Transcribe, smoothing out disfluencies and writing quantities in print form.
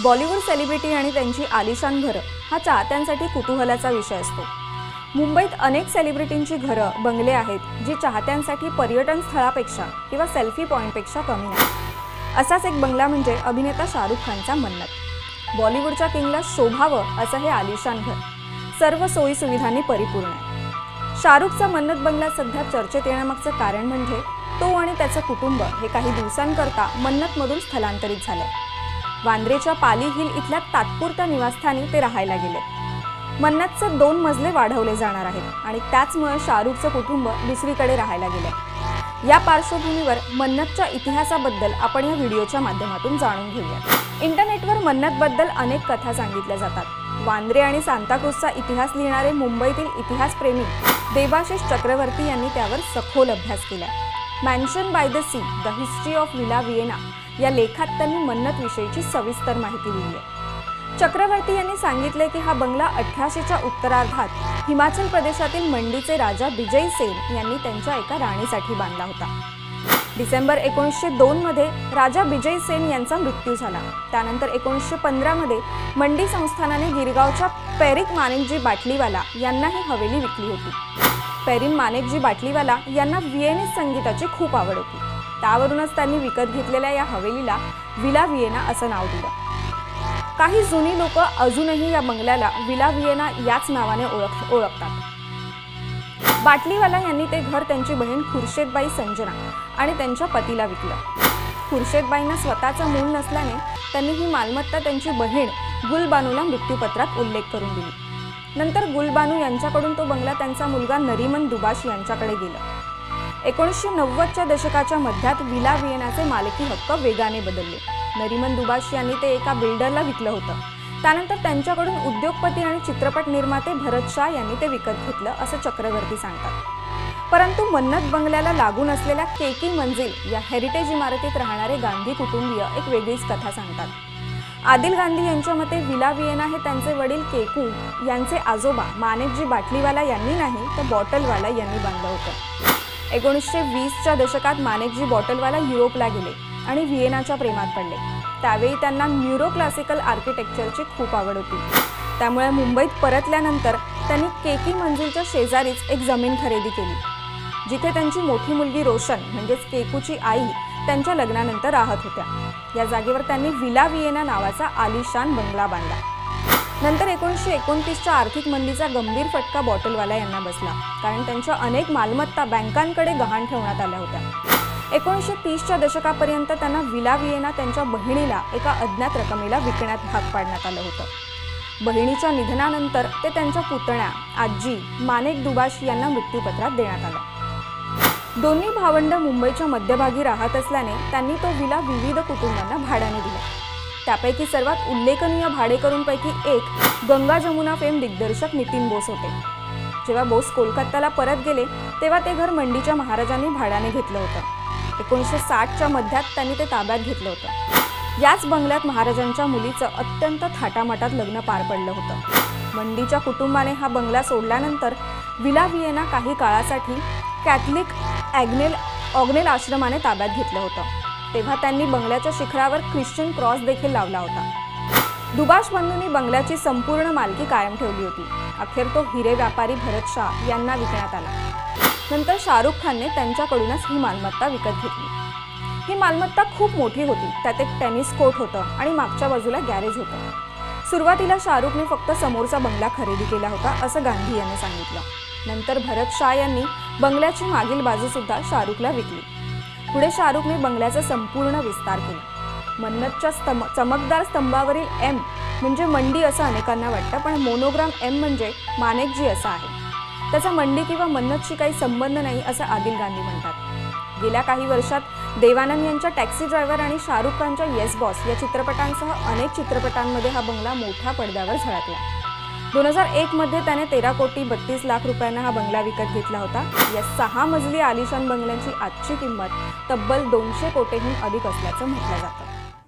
Bollywood celebrity आणि त्यांची आलिशान घरं हा चाहत्यांसाठी कुतूहलाचा विषय असतो। मुंबईत अनेक सेलिब्रिटींची घरं, बंगले आहेत जी चाहत्यांसाठी पर्यटन स्थळापेक्षा किंवा सेल्फी पॉइंटपेक्षा कमी नाही। असाच एक बंगला म्हणजे अभिनेता शाहरुख खानचा मन्नत। बॉलिवूडच्या किंगला शोभावं असं हे आलिशान घर सर्व सोयी सुविधांनी परिपूर्ण आहे। शाहरुखचा मन्नत बंगला सध्या चर्चेत येण्यामागचं कारण म्हणजे तो आणि त्याचं कुटुंब हे काही दिवसांकरता मन्नतमधून स्थलांतरित झाले। वांद्रेच्या पाली हिल इथल्या तात्पुरत्या निवासस्थानी ते राहायला गेले। मन्नतचे 2 मजले वाढवले जाणार आहेत आणि त्याचमुळे शाहरुखचं कुटुंब दुसरीकडे राहायला गेले। या पार्श्वभूमीवर मन्नतच्या इतिहासाबद्दल आपण या व्हिडिओच्या माध्यमातून जाणून घेऊया। इंटरनेटवर मन्नतबद्दल अनेक कथा सांगितल्या जातात। वांद्रे आणि सांताक्रूजचा इतिहास लिहिणारे मुंबईतील इतिहासप्रेमी देवाशीष चक्रवर्ती यांनी त्यावर सखोल अभ्यास केला। Mansion by the see the history of villa Vienna या लेखात त्यांनी मन्नत विषयीची सविस्तर माहिती दिली आहे। चक्रवर्ती यांनी सांगितले की हा बंगला 1800च्या उत्तरार्धात हिमाचल प्रदेशातील मंडीचे राजा विजय सेन यांनी त्यांच्या एका राणीसाठी बांधला होता। डिसेंबर 1902 मध्ये राजा विजय सेन यांचा मृत्यू झाला। त्यानंतर 1915 मध्ये मंडी संस्थानाने गिरगावच्या पेरिक मानेकजी बाटलीवाला यांना ही हवेली विकली होती। पेरिन मानेकजी बाटलीवाला यांना विएनीज संगीताची खूप आवड होती। त्यावरूनच त्यांनी विकत घेतलेल्या या हवेलीला विला विएना असं नाव दिलं। काही जुनी लोक अजूनही या बंगल्याला विला विएना याच नावाने ओळखतात। बाटलीवाला यांनी ते घर त्यांची बहीण खुर्शेदबाई संजना आणि त्यांच्या पतीला विकलं। खुर्शेदबाईंना स्वतःचं मूल नसल्याने त्यांनी ही मालमत्ता त्यांची बहीण गुलबानूला मृत्यूपत्रात उल्लेख करून दिली। नंतर गुलबानू यांच्याकडून तो बंगला त्यांचा मुलगा नरीमन दुबाश यांच्याकडे गेला। 1990च्या दशकाच्या मध्यात विला विएनाचे मालकी हक्क वेगाने बदलले। नरीमन दुबाश यांनी ते एका बिल्डरला विकलं होतं। त्यानंतर त्यांच्याकडून उद्योगपती आणि चित्रपट निर्माते भरत शाह यांनी ते विकत घेतलं असं चक्रवर्ती सांगतात। परंतु मन्नत बंगल्याला लागून असलेल्या केकी मंजिल या हेरिटेज इमारतीत राहणारे गांधी कुटुंबीय एक वेगळीच कथा सांगतात। आदिल गांधी यांच्या मते विला विएना हे त्यांचे वडील केकू यांचे आजोबा मानेकजी बाटलीवाला यांनी नाही तर बॉटलवाला यांनी बांधलं होतं। 1920च्या दशकात मानेकजी बॉटलवाला युरोपला गेले आणि विएनाच्या प्रेमात पडले। त्यावेळी त्यांना न्यूरो क्लासिकल आर्किटेक्चरची खूप आवड होती। त्यामुळे मुंबईत परतल्यानंतर त्यांनी केकी मंजिलच्या शेजारीच एक जमीन खरेदी केली, जिथे त्यांची मोठी मुलगी रोशन म्हणजेच केकूची आई त्यांच्या लग्नानंतर राहत होत्या। या जागेवर त्यांनी विला विएना नावाचा आलिशान बंगला बांधला। नंतर 1929च्या आर्थिक मंदीचा गंभीर फटका बॉटलवाला यांना बसला, कारण त्यांच्या अनेक मालमत्ता बँकांकडे गहाण ठेवण्यात आल्या होत्या। 1930च्या दशकापर्यंत त्यांना विला विएना त्यांच्या बहिणीला एका अज्ञात रकमेला विकण्यात भाग पाडण्यात आलं होतं। बहिणीच्या निधनानंतर ते त्यांच्या पुतण्या आजी मानेक दुबाश यांना मृत्यूपत्रात देण्यात आलं। दोन्ही भावंड मुंबईच्या मध्यभागी राहत असल्याने त्यांनी तो विला विविध कुटुंबांना भाड्याने दिला। त्यापैकी सर्वात उल्लेखनीय भाडेकरूंपैकी एक गंगा जमुना फेम दिग्दर्शक नितीन बोस होते। जेव्हा बोस कोलकात्याला परत गेले तेव्हा ते घर मंडीच्या महाराजांनी भाड्याने घेतलं होतं। 1960च्या मध्यात त्यांनी ते ताब्यात घेतलं होतं। याच बंगल्यात महाराजांच्या मुलीचं अत्यंत थाटामाटात लग्न पार पडलं होतं। मंडीच्या कुटुंबाने हा बंगला सोडल्यानंतर विला विएना काही काळासाठी कॅथलिक ऑग्नेल आश्रमाने ताब्यात घेतलं होतं। तेव्हा त्यांनी बंगल्याच्या शिखरावर ख्रिश्चन क्रॉस देखील लावला होता। दुबाश बंधूंनी बंगल्याची संपूर्ण मालकी कायम ठेवली होती। अखेर तो हिरे व्यापारी भरत शाह यांना विकण्यात आला। नंतर शाहरुख खानने त्यांच्याकडूनच ही मालमत्ता विकत घेतली। ही मालमत्ता खूप मोठी होती। त्यात एक टेनिस कोर्ट होतं आणि मागच्या बाजूला गॅरेज होतं। सुरुवातीला शाहरुखने फक्त समोरचा बंगला खरेदी केला होता असं गांधी यांनी सांगितलं। नंतर भरत शाह यांनी बंगल्याची मागील बाजू सुद्धा शाहरुखला विकली। पुढे शाहरुखने बंगल्याचा संपूर्ण विस्तार केला। मन्नतच्या चमकदार स्तंभावरील एम म्हणजे मंडी असं अनेकांना वाटतं, पण मोनोग्राम एम म्हणजे मानेकजी असा आहे। त्याचा मंडी किंवा मन्नतशी काही संबंध नाही असं आदिल गांधी म्हणतात। गेल्या काही वर्षात देवानंद यांच्या टॅक्सी ड्रायव्हर आणि शाहरुख खानच्या येस बॉस या चित्रपटांसह अनेक चित्रपटांमध्ये हा बंगला मोठ्या पडद्यावर झळकला। 2001 मध्ये त्याने 13 कोटी 32 लाख रुपयांना हा बंगला विकत घेतला होता। या 6 मजली आलिशान बंगल्यांची आजची किंमत तब्बल 200 कोटींहून अधिक असल्याचं म्हटलं जातं।